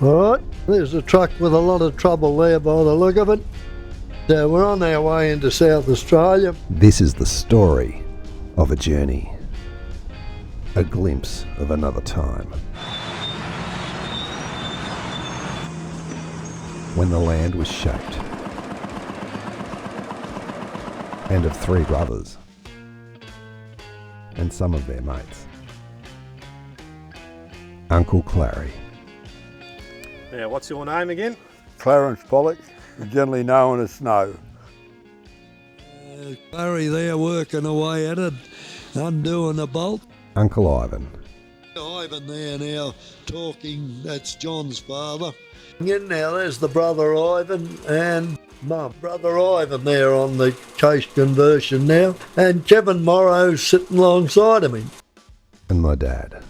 Alright, there's a truck with a lot of trouble there by the look of it. We're on our way into South Australia. This is the story of a journey, a glimpse of another time, when the land was shaped, and of three brothers and some of their mates. Uncle Clary. Yeah, what's your name again? Clarence Pollock, generally known as Snow. Larry there working away at it, undoing a bolt. Uncle Ivan. Ivan there now talking, that's John's father. And now there's the brother Ivan and Mum. Brother Ivan there on the case conversion now, and Kevin Morrow's sitting alongside of him. And my dad.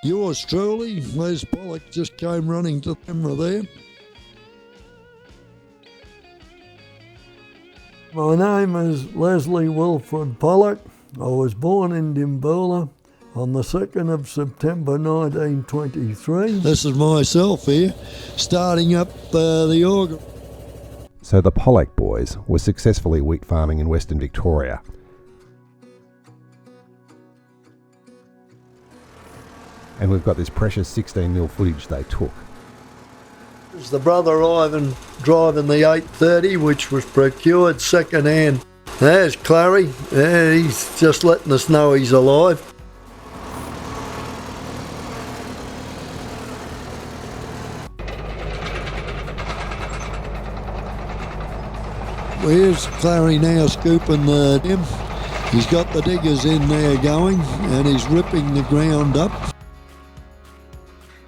Yours truly, Les Pollock, just came running to the camera there. My name is Leslie Wilfred Pollock. I was born in Dimboola on the 2nd of September 1923. This is myself here, starting up the organ. So the Pollock boys were successfully wheat farming in Western Victoria. And we've got this precious 16mm footage they took. There's the brother Ivan driving the 830, which was procured second hand. There's Clary. He's just letting us know he's alive. Here's Clary now scooping the dim. He's got the diggers in there going and he's ripping the ground up.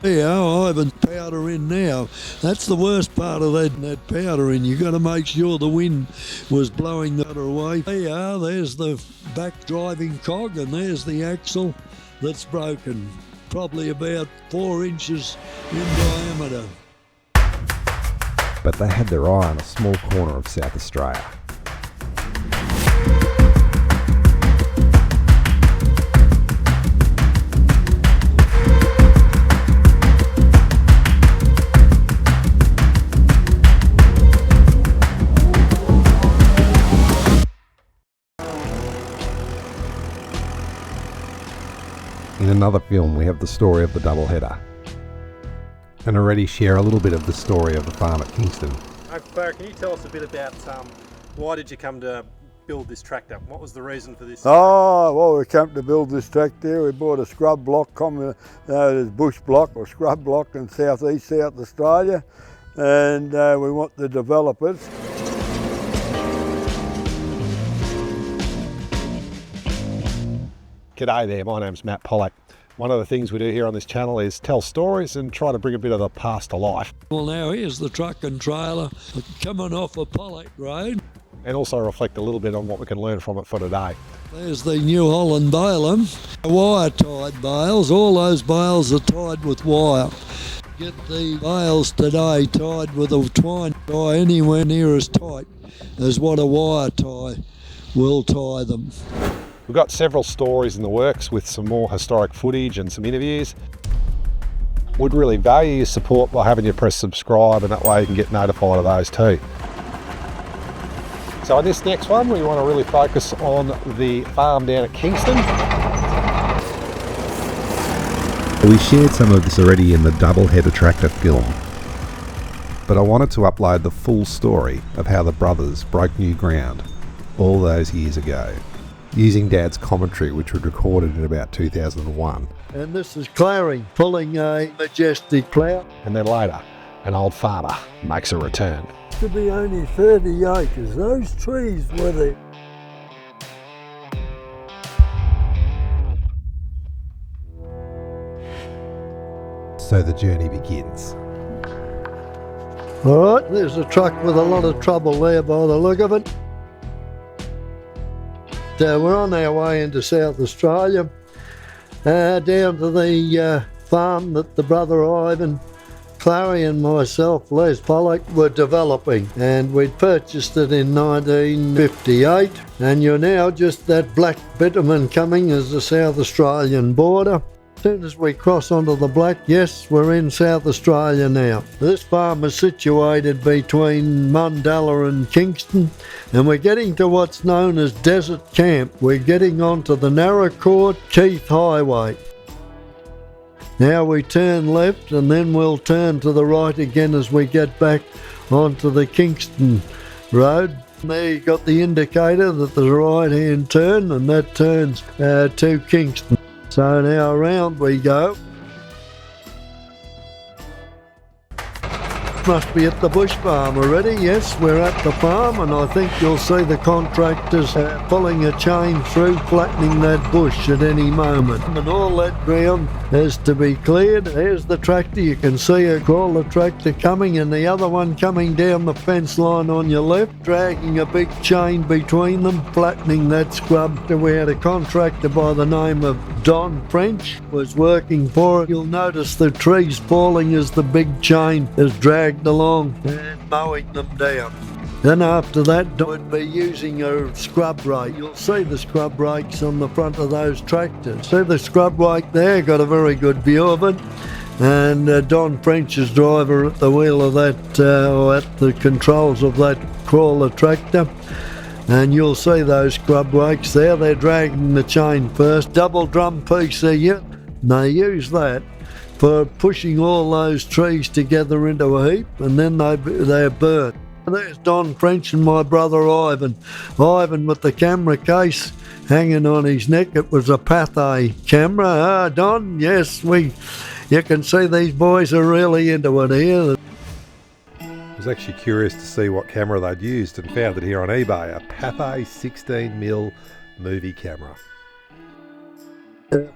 Yeah, Ivan's powder in now. That's the worst part of that powder in. You've got to make sure the wind was blowing that away. There you are, there's the back driving cog and there's the axle that's broken. Probably about 4 inches in diameter. But they had their eye on a small corner of South Australia. In another film, we have the story of the doubleheader, and already share a little bit of the story of the farm at Kingston. Claire, can you tell us a bit about why did you come to build this tractor? What was the reason for this? Oh, well, we came to build this tractor. We bought a scrub block, this bush block or scrub block in southeast South Australia, and we want to develop it. G'day there, my name's Matt Pollock. One of the things we do here on this channel is tell stories and try to bring a bit of the past to life. Well, now here's the truck and trailer coming off a Pollock Road. And also reflect a little bit on what we can learn from it for today. There's the New Holland baler, wire-tied bales. All those bales are tied with wire. Get the bales today tied with a twine tie anywhere near as tight as what a wire tie will tie them. We've got several stories in the works with some more historic footage and some interviews. Would really value your support by having you press subscribe, and that way you can get notified of those too. So in this next one, we want to really focus on the farm down at Kingston. We shared some of this already in the doubleheader tractor film, but I wanted to upload the full story of how the brothers broke new ground all those years ago, using Dad's commentary, which was recorded in about 2001. And this is Clary pulling a majestic plough. And then later, an old farmer makes a return. To be only 30 acres. Those trees were there. So the journey begins. Alright, there's a truck with a lot of trouble there by the look of it. We're on our way into South Australia, down to the farm that the brother Ivan, Clary and myself, Les Pollock, were developing, and we'd purchased it in 1958, and you're now just that black bitumen coming as the South Australian border. As soon as we cross onto the Black, yes, we're in South Australia now. This farm is situated between Mundalla and Kingston, and we're getting to what's known as Desert Camp. We're getting onto the Narracourt Keith Highway. Now we turn left and then we'll turn to the right again as we get back onto the Kingston Road. There you got the indicator that there's a right hand turn, and that turns to Kingston. So now around we go. Must be at the bush farm already. Yes, we're at the farm, and I think you'll see the contractors pulling a chain through, flattening that bush at any moment. And all that ground has to be cleared. There's the tractor. You can see a crawler tractor coming, and the other one coming down the fence line on your left, dragging a big chain between them, flattening that scrub. We had a contractor by the name of Don French was working for it. You'll notice the trees falling as the big chain is dragged along and mowing them down. Then after that, we'd be using a scrub rake. You'll see the scrub rakes on the front of those tractors. See the scrub rake there? Got a very good view of it. And Don French's driver at the wheel of that, or at the controls of that crawler tractor. And you'll see those scrub rakes there. They're dragging the chain first. Double drum PCU. And they use that for pushing all those trees together into a heap, and then they're burnt. There's Don French and my brother Ivan. Ivan with the camera case hanging on his neck. It was a Pathé camera. Don, yes, you can see these boys are really into it here. I was actually curious to see what camera they'd used and found it here on eBay, a Pathé 16mm movie camera.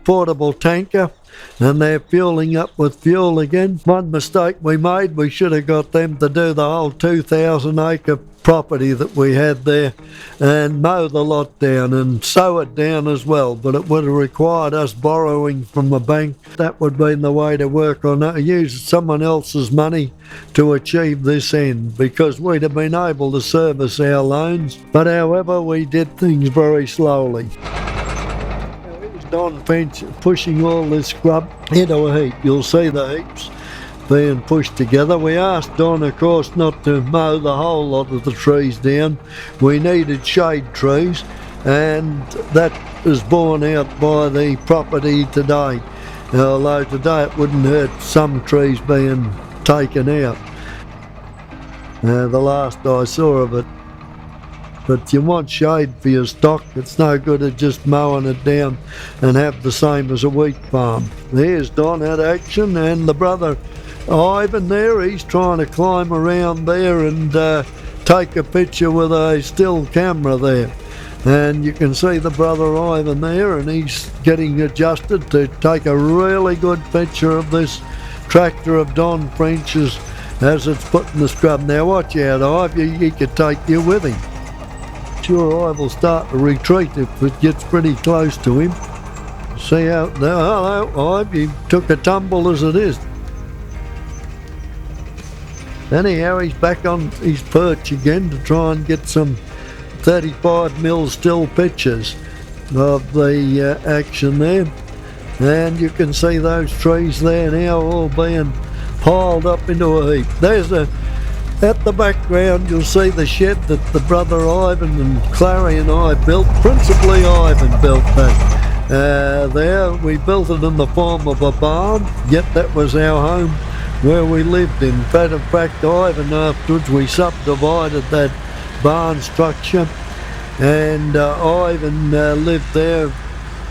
Portable tanker, and they're fueling up with fuel again. One mistake we made, we should have got them to do the whole 2,000 acre property that we had there and mow the lot down and sow it down as well, but it would have required us borrowing from a bank. That would have been the way to work on it, use someone else's money to achieve this end, because we'd have been able to service our loans, but however we did things very slowly. Don French pushing all this scrub into a heap. You'll see the heaps being pushed together. We asked Don, of course, not to mow the whole lot of the trees down. We needed shade trees, and that is borne out by the property today. Although today it wouldn't hurt some trees being taken out. The last I saw of it. But you want shade for your stock. It's no good at just mowing it down and have the same as a wheat farm. There's Don at action, and the brother Ivan there, he's trying to climb around there and take a picture with a still camera there. And you can see the brother Ivan there, and he's getting adjusted to take a really good picture of this tractor of Don French's as it's putting the scrub. Now watch out, Ivan, he could take you with him. Sure, I will start to retreat if it gets pretty close to him. See how, hello, Ive, he took a tumble as it is. Anyhow, he's back on his perch again to try and get some 35mm still pictures of the action there. And you can see those trees there now all being piled up into a heap. There's at the background, you'll see the shed that the brother Ivan and Clary and I built. Principally Ivan built that. There, we built it in the form of a barn, yet that was our home where we lived in. But in fact, Ivan, afterwards, we subdivided that barn structure, and Ivan lived there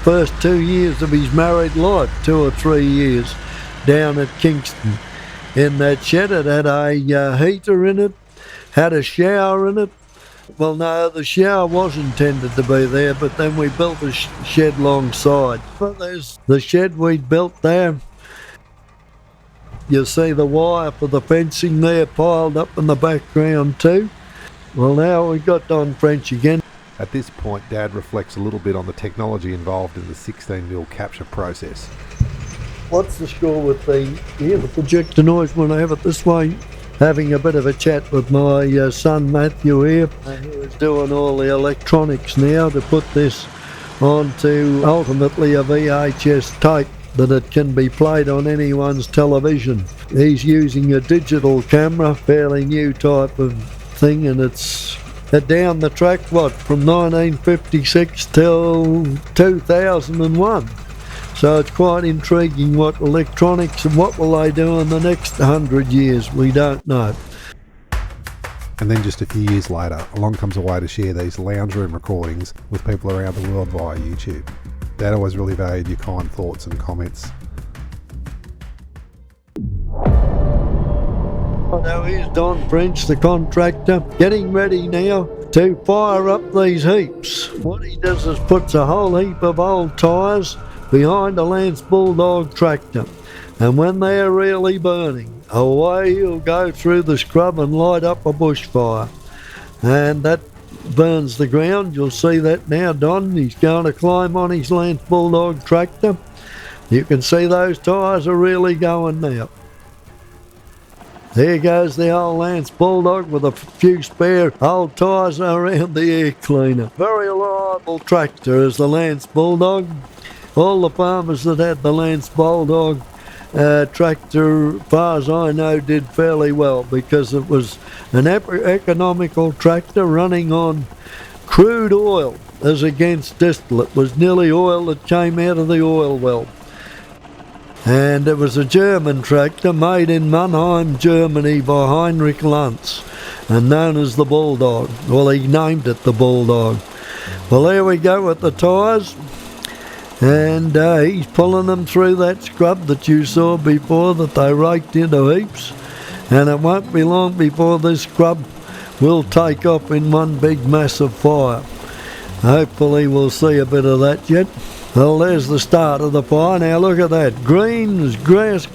first 2 years of his married life, 2 or 3 years, down at Kingston. In that shed, it had a heater in it, had a shower in it. Well, no, the shower was intended to be there, but then we built a shed alongside. But there's the shed we'd built there. You see the wire for the fencing there piled up in the background too. Well, now we've got Don French again. At this point, Dad reflects a little bit on the technology involved in the 16mm capture process. What's the score with the projector noise when I have it this way? Having a bit of a chat with my son Matthew here, who is doing all the electronics now to put this onto ultimately a VHS tape that it can be played on anyone's television. He's using a digital camera, fairly new type of thing, and it's down the track, from 1956 till 2001. So it's quite intriguing what electronics and what will they do in the next 100 years, we don't know. And then just a few years later, along comes a way to share these lounge room recordings with people around the world via YouTube. Dad always really valued your kind thoughts and comments. Now here's Don French, the contractor, getting ready now to fire up these heaps. What he does is puts a whole heap of old tyres behind a Lance Bulldog tractor, and when they're really burning, away he'll go through the scrub and light up a bushfire, and that burns the ground. You'll see that now. Don, he's going to climb on his Lance Bulldog tractor. You can see those tyres are really going now. There goes the old Lance Bulldog with a few spare old tyres around the air cleaner. Very reliable tractor is the Lance Bulldog. All the farmers that had the Lance Bulldog tractor, as far as I know, did fairly well because it was an economical tractor running on crude oil as against distillate. It was nearly oil that came out of the oil well. And it was a German tractor made in Mannheim, Germany by Heinrich Lantz and known as the Bulldog. Well, he named it the Bulldog. Well, there we go with the tyres. And he's pulling them through that scrub that you saw before that they raked into heaps. And it won't be long before this scrub will take off in one big massive fire. Hopefully we'll see a bit of that yet. Well, there's the start of the fire. Now look at that. Green as grass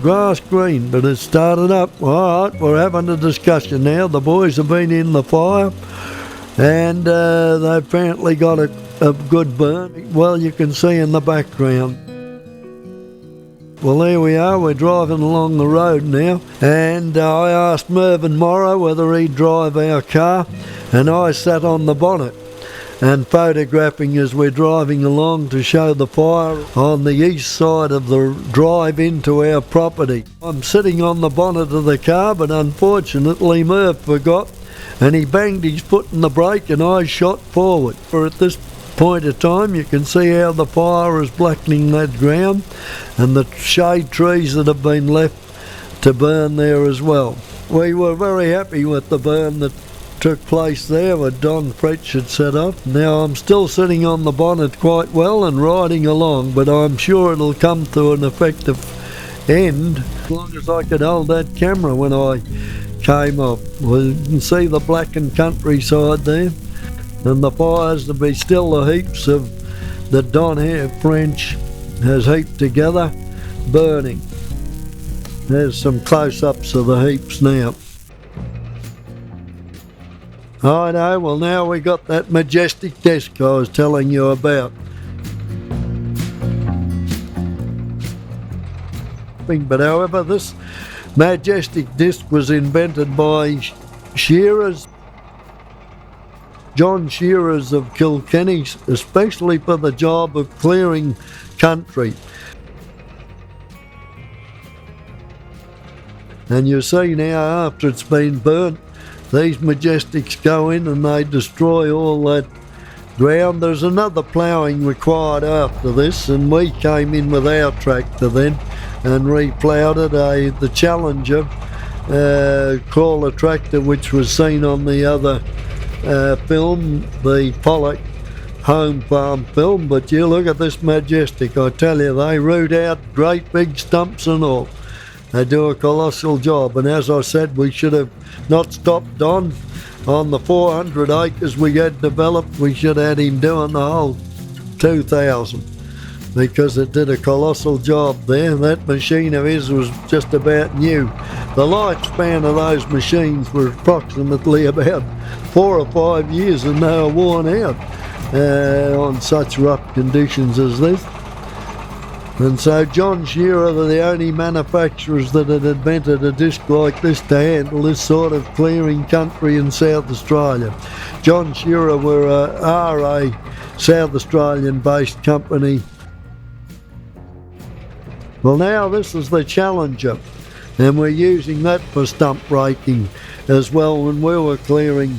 green, but it's started up. All right, we're having a discussion now. The boys have been in the fire, and they apparently got a good burn. Well, you can see in the background. Well, there we are. We're driving along the road now, and I asked Mervyn Morrow whether he'd drive our car, and I sat on the bonnet and photographing as we're driving along to show the fire on the east side of the drive into our property. I'm sitting on the bonnet of the car, but unfortunately Merv forgot, and he banged his foot in the brake and I shot forward. For at this point of time you can see how the fire is blackening that ground and the shade trees that have been left to burn there as well. We were very happy with the burn that took place there where Don French had set up. Now I'm still sitting on the bonnet quite well and riding along, but I'm sure it'll come to an effective end as long as I could hold that camera when I came up. Well, you can see the blackened countryside there, and the fires to be still the heaps of that Don French has heaped together burning. There's some close-ups of the heaps now. I know, well now we got that majestic disc I was telling you about. But however, this majestic disc was invented by shearers, John Shearers of Kilkenny, especially for the job of clearing country. And you see now, after it's been burnt, these majestics go in and they destroy all that ground. There's another ploughing required after this, and we came in with our tractor then and re-ploughed it. The Challenger crawler tractor, which was seen on the other film, the Pollock home farm film. But you look at this majestic, I tell you, they root out great big stumps and all. They do a colossal job, and as I said, we should have not stopped on the 400 acres we had developed. We should have had him doing the whole 2,000 because it did a colossal job there. That machine of his was just about new. The lifespan of those machines were approximately about 4 or 5 years, and they were worn out on such rough conditions as this. And so John Shearer were the only manufacturers that had invented a disc like this to handle this sort of clearing country in South Australia. John Shearer are a South Australian based company. Well, now this is the Challenger, and we're using that for stump raking as well when we were clearing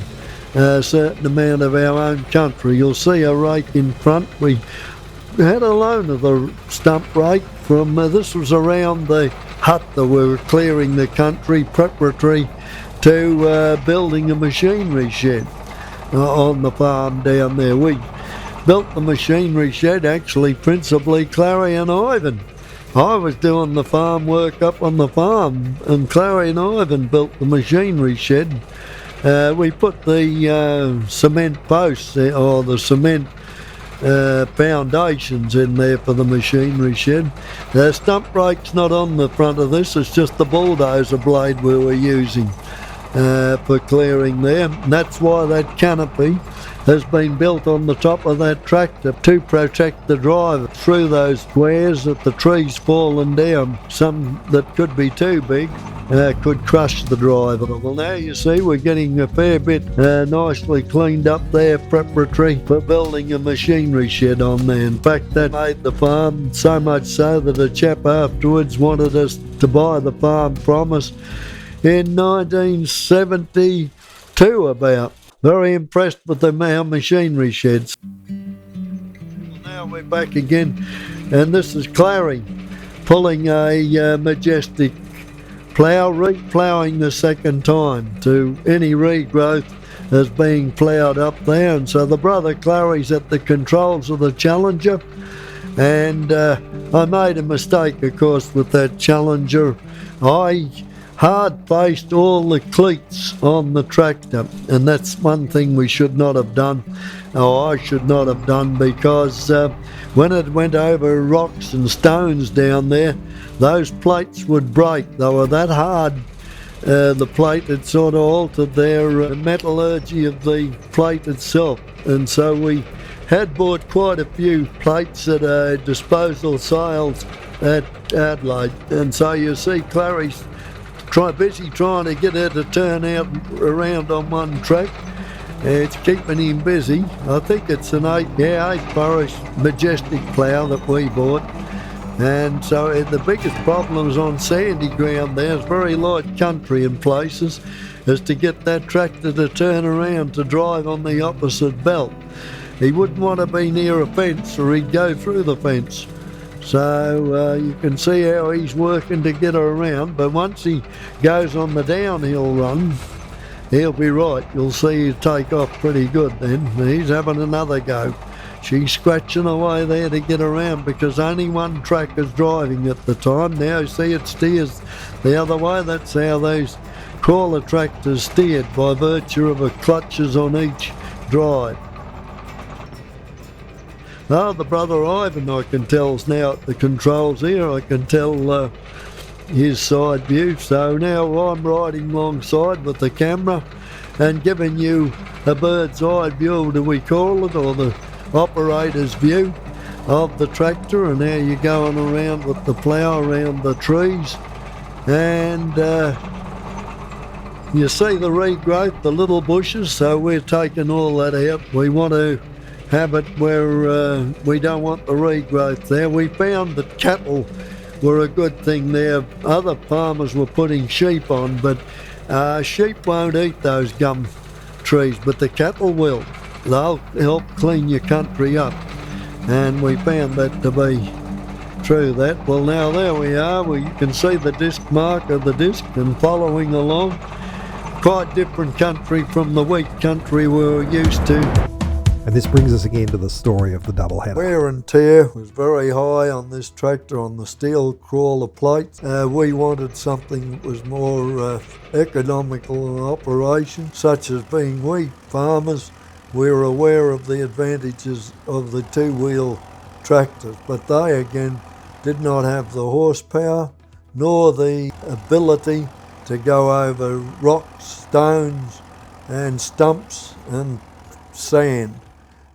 a certain amount of our own country. You'll see a rake in front. We had a loan of the stump rake from, this was around the hut that we were clearing the country preparatory to building a machinery shed on the farm down there. We built the machinery shed actually principally Clary and Ivan. I was doing the farm work up on the farm, and Clary and Ivan built the machinery shed. We put the cement posts or the cement foundations in there for the machinery shed. The stump rake's not on the front of this, it's just the bulldozer blade we were using for clearing there. And that's why that canopy has been built on the top of that tractor to protect the driver through those squares that the trees falling down, some that could be too big, could crush the driver. Well, now you see we're getting a fair bit nicely cleaned up there preparatory for building a machinery shed on there. In fact, that made the farm so much so that a chap afterwards wanted us to buy the farm from us in 1972 about. Very impressed with our machinery sheds. Well, now we're back again, and this is Clary pulling a majestic plough, re-ploughing the second time to any regrowth as being ploughed up there. And so the brother Clary's at the controls of the Challenger, and I made a mistake, of course, with that Challenger. I hard-faced all the cleats on the tractor, and that's one thing we should not have done, or I should not have done, because when it went over rocks and stones down there, those plates would break. They were that hard, the plate had sort of altered their metallurgy of the plate itself, and so we had bought quite a few plates at disposal sales at Adelaide. And so you see Clary's busy trying to get her to turn out around on one track. It's keeping him busy. I think it's an 8-furrow majestic plough that we bought. And so the biggest problems on sandy ground there, it's very light country in places, is to get that tractor to turn around to drive on the opposite belt. He wouldn't want to be near a fence, or he'd go through the fence. So you can see how he's working to get her around, but once he goes on the downhill run, he'll be right. You'll see he'll take off pretty good then. He's having another go. She's scratching away there to get around because only one track is driving at the time. Now you see it steers the other way. That's how those crawler tractors steered, by virtue of the clutches on each drive. Oh, the brother Ivan, I can tell, is now at the controls here. I can tell his side view. So now I'm riding alongside with the camera and giving you a bird's eye view, do we call it, or the operator's view of the tractor, and now you're going around with the plough around the trees. And you see the regrowth, the little bushes, so we're taking all that out. We want to have it where we don't want the regrowth there. We found that cattle were a good thing there. Other farmers were putting sheep on, but sheep won't eat those gum trees, but the cattle will. They'll help clean your country up, and we found that to be true. That, well, now there we are. You can see the disc mark of the disc and following along. Quite different country from the wheat country we were used to. And this brings us again to the story of the double header. Wear and tear was very high on this tractor, on the steel crawler plates. We wanted something that was more economical in operation, such as being wheat farmers. We were aware of the advantages of the two-wheel tractors, but they again did not have the horsepower nor the ability to go over rocks, stones and stumps and sand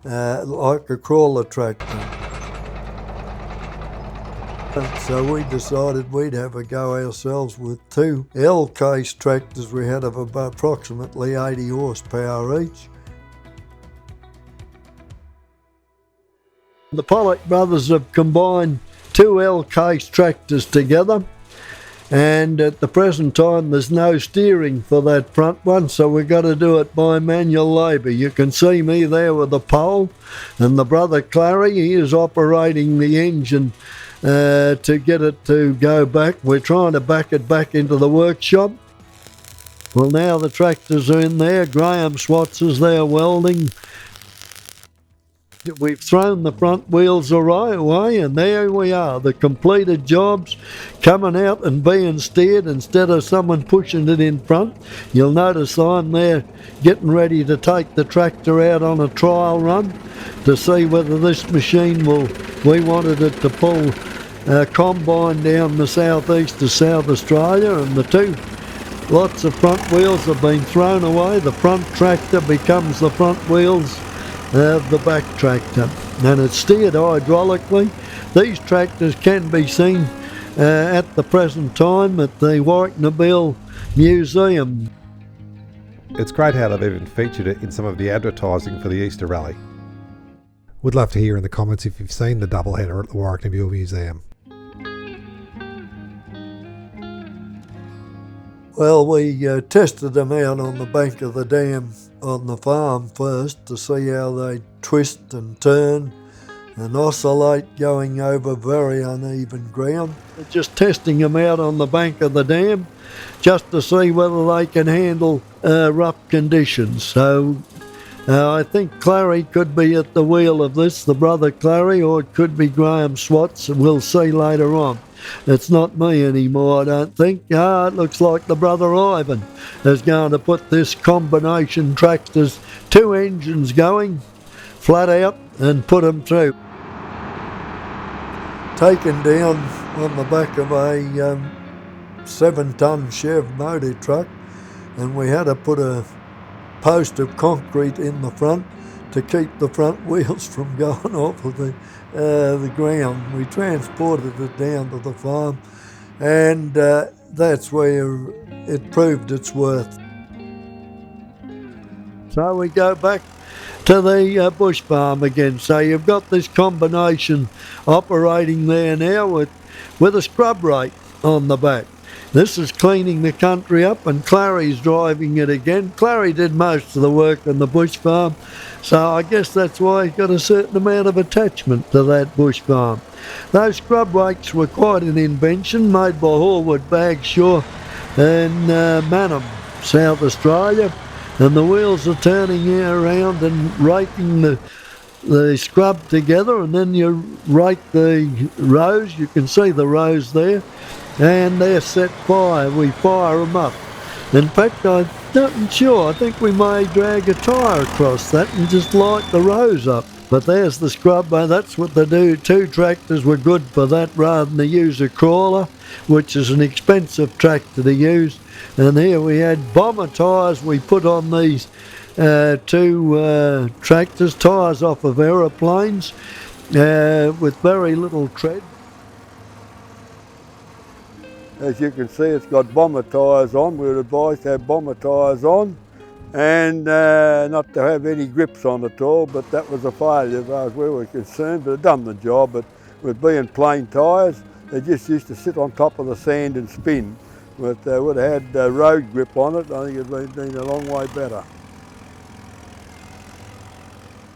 like a crawler tractor. So we decided we'd have a go ourselves with two L-case tractors we had of about approximately 80 horsepower each. The Pollock brothers have combined two L-case tractors together, and at the present time there's no steering for that front one, so we've got to do it by manual labour. You can see me there with the pole, and the brother Clary, he is operating the engine to get it to go back. We're trying to back it back into the workshop. Well, now the tractors are in there. Graham Swats is there welding. We've thrown the front wheels away, and there we are, the completed jobs coming out and being steered instead of someone pushing it in front. You'll notice I'm there getting ready to take the tractor out on a trial run to see whether this machine we wanted it to pull a combine down the southeast of South Australia, and lots of front wheels have been thrown away. The front tractor becomes the front wheels of the back tractor, and it's steered hydraulically. These tractors can be seen at the present time at the Warwick-Nabil Museum. It's great how they've even featured it in some of the advertising for the Easter Rally. Would love to hear in the comments if you've seen the doubleheader at the Warwick-Nabil Museum. Well, we tested them out on the bank of the dam on the farm first to see how they twist and turn and oscillate going over very uneven ground. We're just testing them out on the bank of the dam just to see whether they can handle rough conditions. So I think Clary could be at the wheel of this, the brother Clary, or it could be Graham Swats, and we'll see later on. It's not me anymore, I don't think. It looks like the brother Ivan is going to put this combination tractors, two engines going, flat out, and put them through. Taken down on the back of a 7-ton Chev motor truck, and we had to put a post of concrete in the front to keep the front wheels from going off of the ground. We transported it down to the farm, and that's where it proved its worth. So we go back to the bush farm again. So you've got this combination operating there now with a scrub rake on the back. This is cleaning the country up, and Clary's driving it again. Clary did most of the work on the bush farm, so I guess that's why he's got a certain amount of attachment to that bush farm. Those scrub rakes were quite an invention, made by Horwood Bagshaw in Mannum, South Australia, and the wheels are turning around and raking the scrub together, and then you rake the rows. You can see the rows there, and they're set fire. We fire them up. In fact, I'm not sure. I think we may drag a tyre across that and just light the rows up. But there's the scrub. That's what they do. Two tractors were good for that rather than to use a crawler, which is an expensive tractor to use. And here we had bomber tyres we put on these two tractors, tyres off of aeroplanes with very little tread. As you can see, it's got bomber tyres on. We were advised to have bomber tyres on and not to have any grips on at all, but that was a failure as far as we were concerned, but it done the job. But with being plain tyres, they just used to sit on top of the sand and spin. But they would have had road grip on it. I think it would have been a long way better.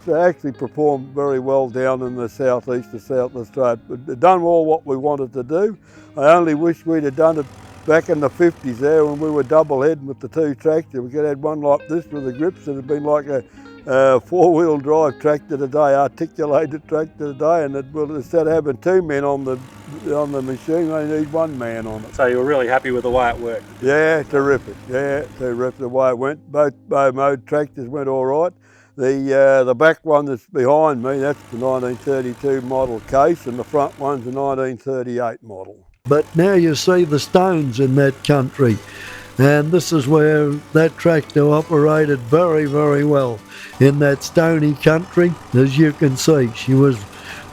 They actually performed very well down in the southeast of South Australia. They've done all what we wanted to do. I only wish we'd have done it back in the 50s there when we were double heading with the two tractors. We could have had one like this with the grips. It'd have been like a four-wheel drive tractor today, articulated tractor today, and instead of having two men on the machine, they need one man on it. So you were really happy with the way it worked? Yeah, terrific. Yeah, terrific the way it went. Both mode tractors went all right. The back one that's behind me, that's the 1932 model case, and the front one's the 1938 model. But now you see the stones in that country, and this is where that tractor operated very, very well, in that stony country. As you can see, she was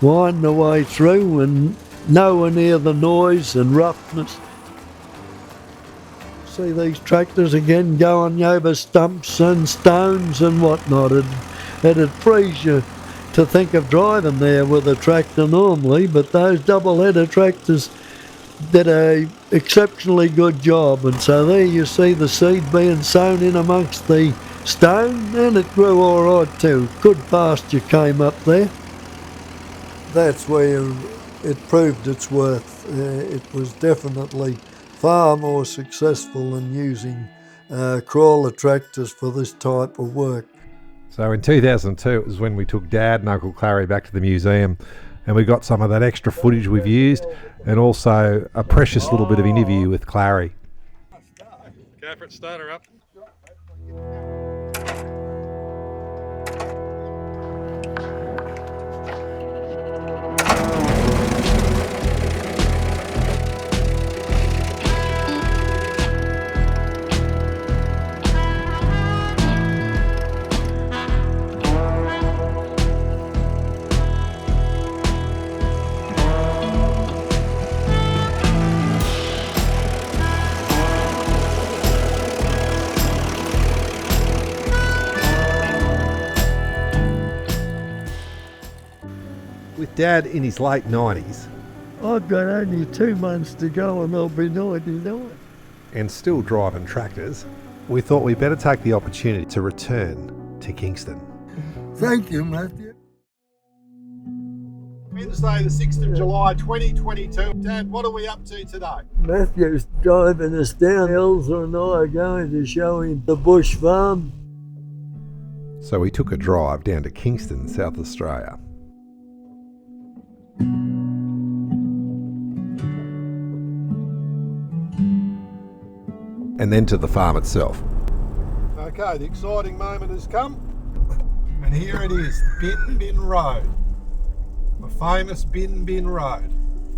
winding her way through and nowhere near the noise and roughness. See these tractors again going over stumps and stones and whatnot. It'd freeze your to think of driving there with a tractor normally, but those double-header tractors did a exceptionally good job, and so there you see the seed being sown in amongst the stone, and it grew all right too. Good pasture came up there. That's where it proved its worth. It was definitely far more successful than using crawler tractors for this type of work. So in 2002, it was when we took Dad and Uncle Clary back to the museum, and we got some of that extra footage we've used, and also a precious little bit of interview with Clary. Go for it, start her up. With Dad in his late 90s I've got only 2 months to go and I'll be 99. and still driving tractors, we thought we'd better take the opportunity to return to Kingston. Thank you, Matthew. Wednesday the 6th of July 2022. Dad, what are we up to today? Matthew's driving us down. Elsa and I are going to show him the bush farm. So we took a drive down to Kingston, South Australia. And then to the farm itself. Okay, the exciting moment has come. And here it is, Bin Road. The famous Bin Road.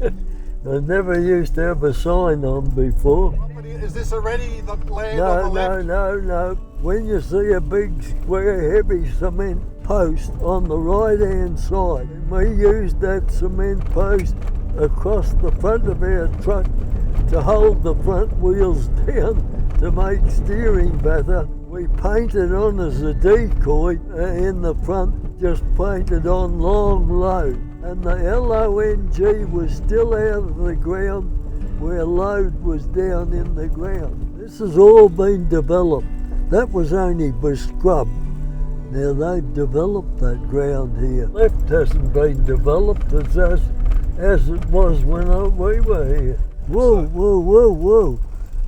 I never used to have a sign on before. Is this already the land on the left? No. When you see a big square heavy cement post on the right hand side, we used that cement post across the front of our truck to hold the front wheels down to make steering better. We painted on as a decoy in the front, just painted on long load. And the LONG was still out of the ground where load was down in the ground. This has all been developed. That was only for scrub. Now they've developed that ground here. Left hasn't been developed as it was when we were here. Whoa.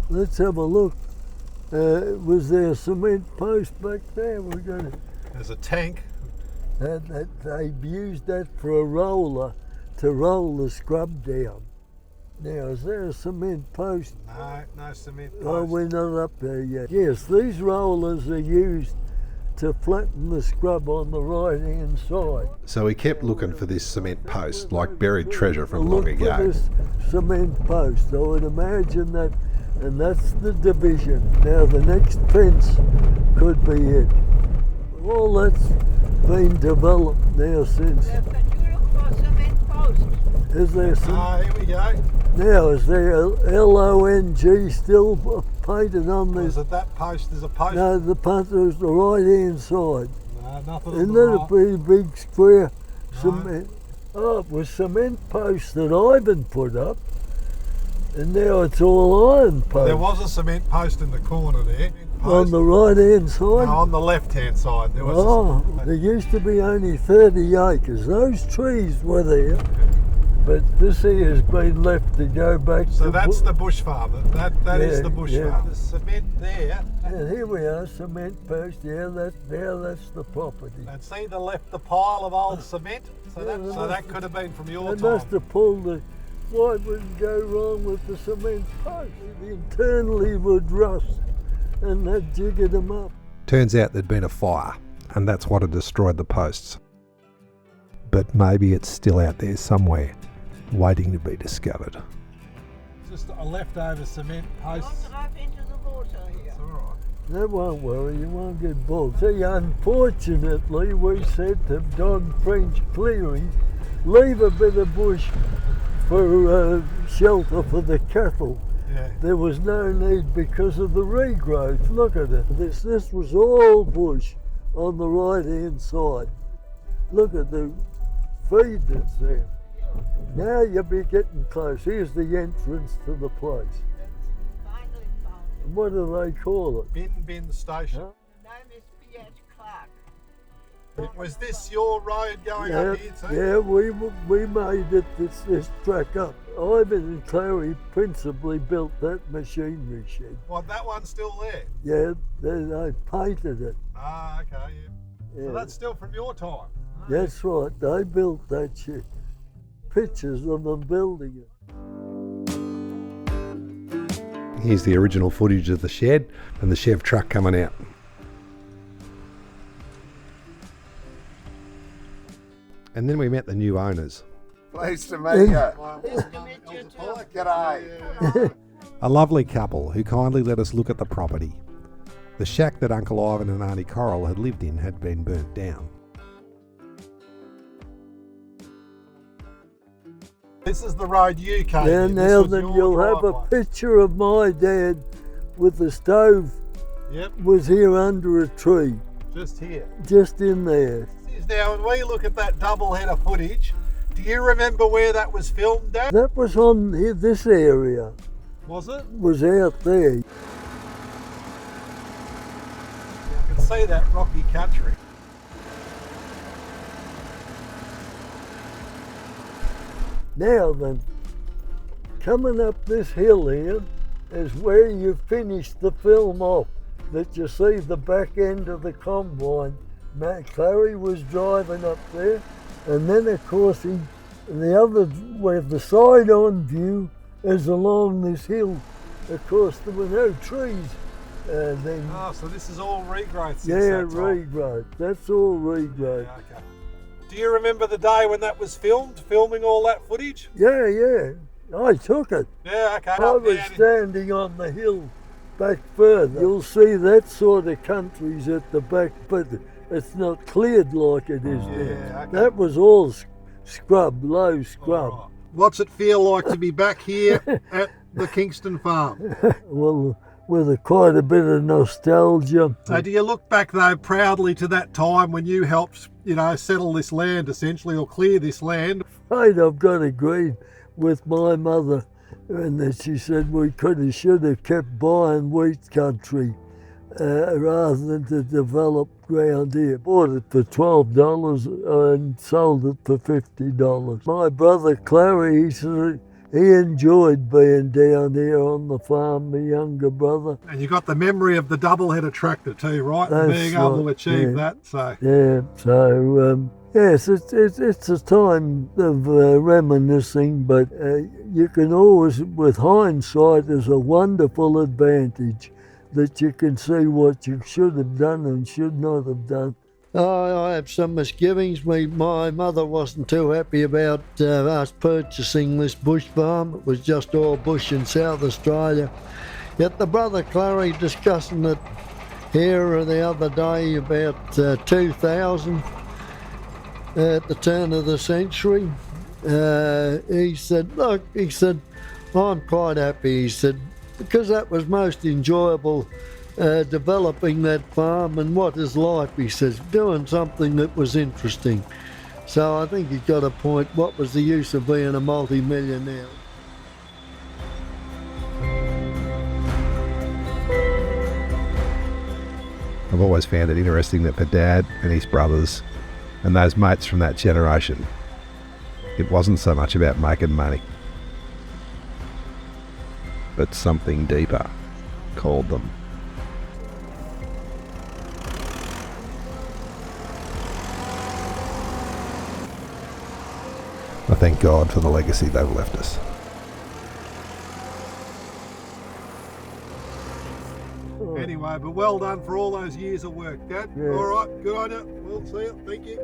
Let's have a look. Was there a cement post back there? There's a tank. They used that for a roller to roll the scrub down. Now, is there a cement post? No cement post. Oh, we're not up there yet. Yes, these rollers are used to flatten the scrub on the right-hand side. So we kept looking for this cement post, like buried treasure from long Look for ago. this cement post. I would imagine that, and that's the division. Now, the next fence could be it. All that's been developed now since. But you look for a cement post. Is there some? Here we go. Now, is there LONG still painted on Is this? it that post? There's a post. No, the punter is the right-hand side. No, nothing on Isn't the that a right. pretty big square cement? Oh, it was cement posts that Ivan put up, and now it's all iron posts. There was a cement post in the corner there. On the right-hand side? No, on the left-hand side. There was Oh, there used to be only 30 acres. Those trees were there, but this here has been left to go back So to... that's the bush farm. That is Yeah, the bush yeah. farm. There's cement there. And here we are, cement post. Yeah, that's the property. And see the pile of old cement? So Yeah, that could have been from your They time. must have pulled the... What would go wrong with the cement post? It internally would rust, and that jiggered them up. Turns out there'd been a fire, and that's what had destroyed the posts. But maybe it's still out there somewhere, waiting to be discovered. Just a leftover cement post. Don't drive into the water here. It's all right. That won't worry, you won't get bogged. See, unfortunately, we said to Don French Clearing, leave a bit of bush for shelter for the cattle. Yeah. There was no need because of the regrowth. Look at it. This was all bush on the right-hand side. Look at the feed that's there. Now you'll be getting close. Here's the entrance to the place. Finally found it. What do they call it? Bin Station. Huh? The name is P.H. Clark. Was this your road going Yeah, up here too? yeah, we made it this track up. Ivan and Clary principally built that machinery shed. Well, that one's still there. Yeah, they painted it. Ah, okay, yeah. Yeah. So that's still from your time. That's right, they built that shed. Pictures of them building it. Here's the original footage of the shed and the Chev truck coming out. And then we met the new owners. Pleased to meet you. Nice to meet you too. G'day. A lovely couple who kindly let us look at the property. The shack that Uncle Ivan and Auntie Coral had lived in had been burnt down. This is the road you came Yeah, in. now This was then your you'll have a driveway. picture of my dad with the stove Yep, was here under a tree, just here. just in there. Now, when we look at that double header footage, do you remember where that was filmed, Dad? That was on here, this area, Was it? was out there. You can see that rocky country. Now then, coming up this hill here is where you finish the film off, that you see the back end of the combine. Matt Clary was driving up there, and then of course the other, where the side-on view is along this hill. Of course there were no trees then. Oh, so this is all regrowth since Yeah, that time. regrowth. That's all regrowth. Yeah, okay. Do you remember the day when that was filmed, filming all that footage? Yeah, yeah. I took it. Yeah, okay. I Up was down in- standing on the hill back further. You'll see that sort of country's at the back, but it's not cleared like it is there. okay. That was all scrub, low scrub. All right. What's it feel like to be back here at the Kingston farm? Well, with quite a bit of nostalgia. So do you look back though proudly to that time when you helped, settle this land essentially, or clear this land? Right, I've got agreed with my mother, and that she said we should have kept buying wheat country rather than to develop ground here. Bought it for $12 and sold it for $50. My brother Clary, he said he enjoyed being down here on the farm, my younger brother. And you got the memory of the double header tractor too, right? That's Being able to right, achieve yeah. that. So Yeah, so yes, it's a time of reminiscing, but you can always, with hindsight, there's a wonderful advantage that you can see what you should have done and should not have done. I have some misgivings. My mother wasn't too happy about us purchasing this bush farm. It was just all bush in South Australia. Yet the brother Clary discussing it here the other day about 2000, at the turn of the century. He said, I'm quite happy, he said, because that was most enjoyable, developing that farm, and what is life, he says, doing something that was interesting. So I think he got a point. What was the use of being a multi-millionaire? I've always found it interesting that for Dad and his brothers and those mates from that generation, it wasn't so much about making money, but something deeper called them. I thank God for the legacy they've left us. anyway, but well done for all those years of work, Dad. Yeah. All right, good on you. We'll see you. Thank you.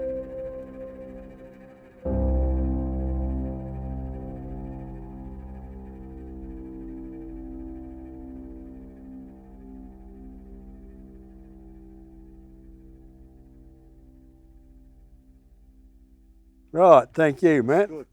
Right, thank you, Matt. Good.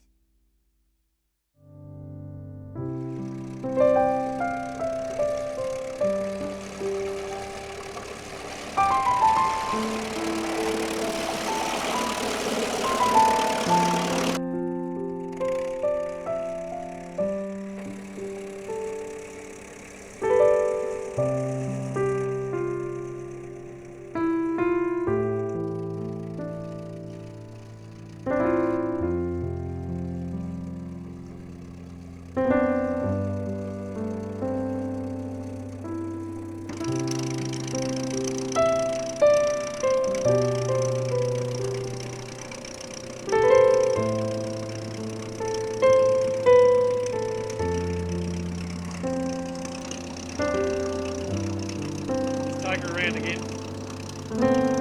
Take her around again.